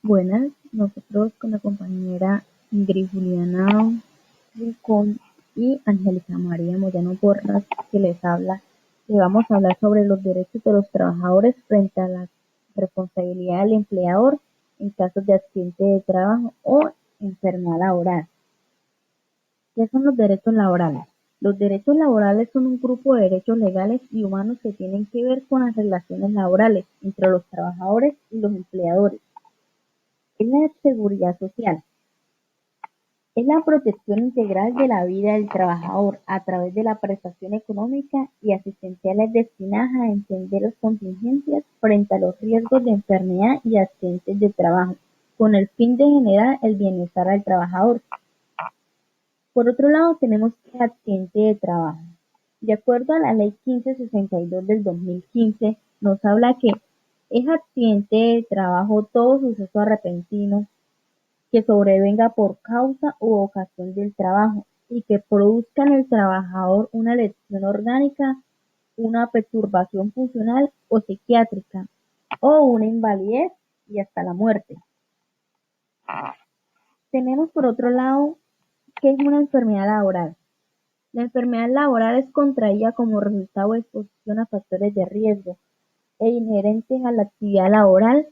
Buenas, nosotros con la compañera Ingrid Juliana Rincón y Angélica María Moyano Porras, que les habla, le vamos a hablar sobre los derechos de los trabajadores frente a la responsabilidad del empleador en casos de accidente de trabajo o enfermedad laboral. ¿Qué son los derechos laborales? Los derechos laborales son un grupo de derechos legales y humanos que tienen que ver con las relaciones laborales entre los trabajadores y los empleadores. Es la seguridad social. Es la protección integral de la vida del trabajador a través de la prestación económica y asistenciales destinadas a entender las contingencias frente a los riesgos de enfermedad y accidentes de trabajo, con el fin de generar el bienestar al trabajador. Por otro lado, tenemos el accidente de trabajo. De acuerdo a la Ley 1562 del 2015, nos habla que es accidente de trabajo todo suceso repentino que sobrevenga por causa u ocasión del trabajo y que produzca en el trabajador una lesión orgánica, una perturbación funcional o psiquiátrica, o una invalidez y hasta la muerte. Tenemos por otro lado que es una enfermedad laboral. La enfermedad laboral es contraída como resultado de exposición a factores de riesgo e inherentes a la actividad laboral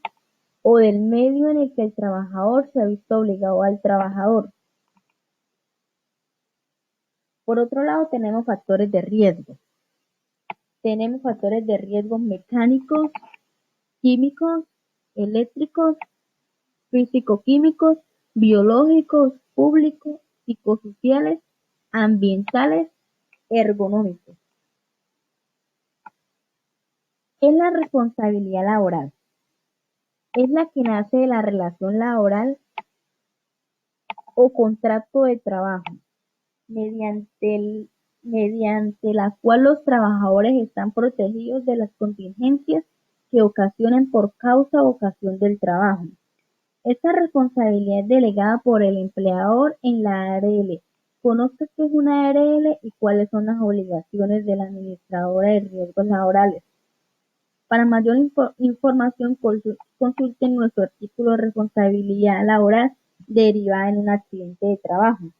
o del medio en el que el trabajador se ha visto obligado al trabajador. Por otro lado, tenemos factores de riesgo. Tenemos factores de riesgo mecánicos, químicos, eléctricos, físico-químicos, biológicos, públicos, psicosociales, ambientales, ergonómicos. ¿Qué es la responsabilidad laboral? Es la que nace de la relación laboral o contrato de trabajo, mediante la cual los trabajadores están protegidos de las contingencias que ocasionen por causa o ocasión del trabajo. Esta responsabilidad es delegada por el empleador en la ARL. Conozca qué es una ARL y cuáles son las obligaciones de la administradora de riesgos laborales. Para mayor información, consulten nuestro artículo de responsabilidad laboral derivada en un accidente de trabajo.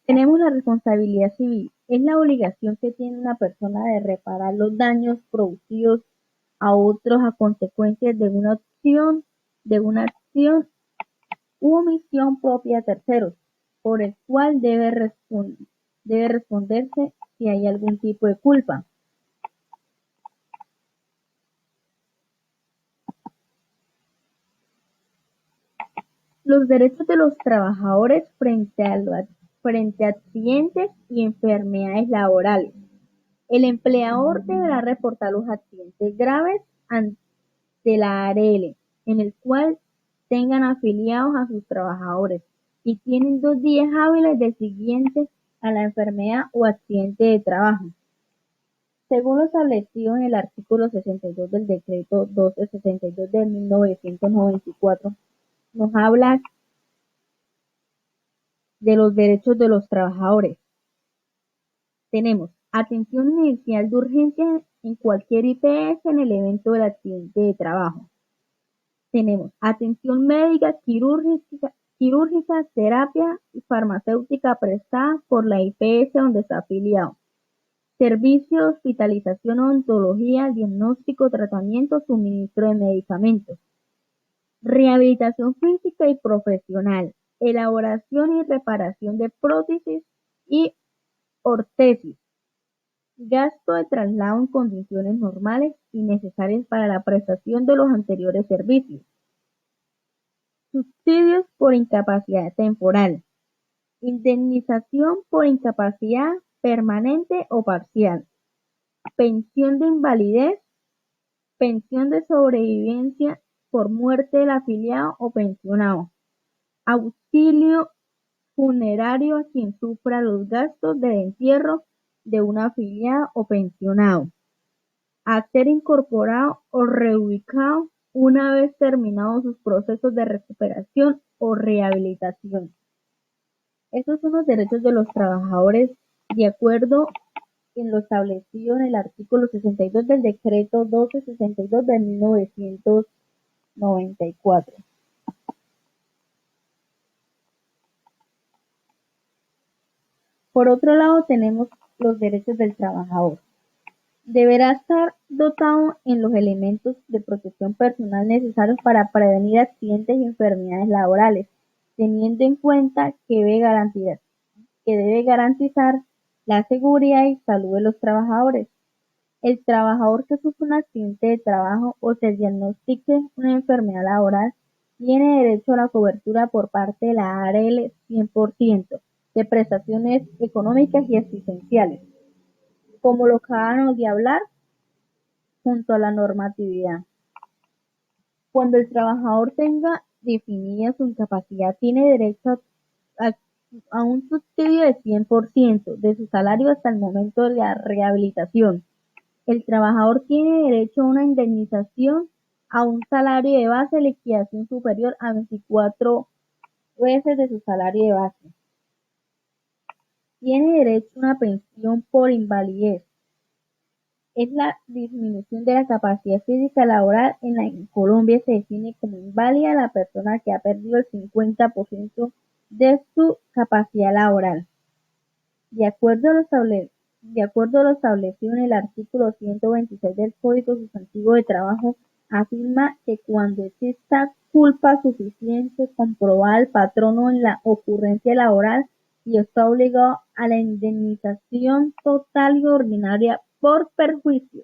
Tenemos la responsabilidad civil. Es la obligación que tiene una persona de reparar los daños producidos a otros a consecuencias de una acción u omisión propia de terceros, por el cual debe responderse si hay algún tipo de culpa. Los derechos de los trabajadores frente a accidentes y enfermedades laborales. El empleador deberá reportar los accidentes graves ante la ARL, en el cual tengan afiliados a sus trabajadores y tienen 2 días hábiles de siguientes a la enfermedad o accidente de trabajo. Según lo establecido en el artículo 62 del decreto 1262 de 1994, nos habla de los derechos de los trabajadores. Tenemos atención inicial de urgencia en cualquier IPS en el evento del accidente de trabajo. Tenemos atención médica, quirúrgica, terapia y farmacéutica prestada por la IPS donde está afiliado. Servicio de hospitalización, odontología, diagnóstico, tratamiento, suministro de medicamentos. Rehabilitación física y profesional. Elaboración y reparación de prótesis y órtesis. Gasto de traslado en condiciones normales y necesarias para la prestación de los anteriores servicios. Subsidios por incapacidad temporal. Indemnización por incapacidad permanente o parcial. Pensión de invalidez. Pensión de sobrevivencia por muerte del afiliado o pensionado. Auxilio funerario a quien sufra los gastos de entierro de un afiliado o pensionado. A ser incorporado o reubicado una vez terminados sus procesos de recuperación o rehabilitación. Estos son los derechos de los trabajadores de acuerdo en lo establecido en el artículo 62 del decreto 1262 de 1994. 94. Por otro lado, tenemos los derechos del trabajador. Deberá estar dotado en los elementos de protección personal necesarios para prevenir accidentes y enfermedades laborales, teniendo en cuenta que debe garantizar la seguridad y salud de los trabajadores. El trabajador que sufre un accidente de trabajo o se diagnostique una enfermedad laboral tiene derecho a la cobertura por parte de la ARL 100% de prestaciones económicas y asistenciales, como lo acabamos de hablar, junto a la normatividad. Cuando el trabajador tenga definida su incapacidad, tiene derecho a, a un subsidio de 100% de su salario hasta el momento de la rehabilitación. El trabajador tiene derecho a una indemnización a un salario de base de liquidación superior a 24 veces de su salario de base. Tiene derecho a una pensión por invalidez. Es la disminución de la capacidad física laboral. En Colombia se define como inválida la persona que ha perdido el 50% de su capacidad laboral. De acuerdo a lo establecido en el artículo 126 del Código Sustantivo de Trabajo, afirma que cuando exista culpa suficiente comprobada al patrono en la ocurrencia laboral y está obligado a la indemnización total y ordinaria por perjuicio.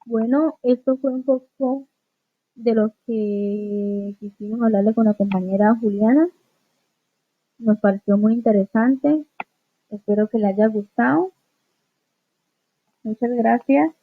Bueno, esto fue un poco de lo que quisimos hablarle con la compañera Juliana. Nos pareció muy interesante. Espero que le haya gustado. Muchas gracias.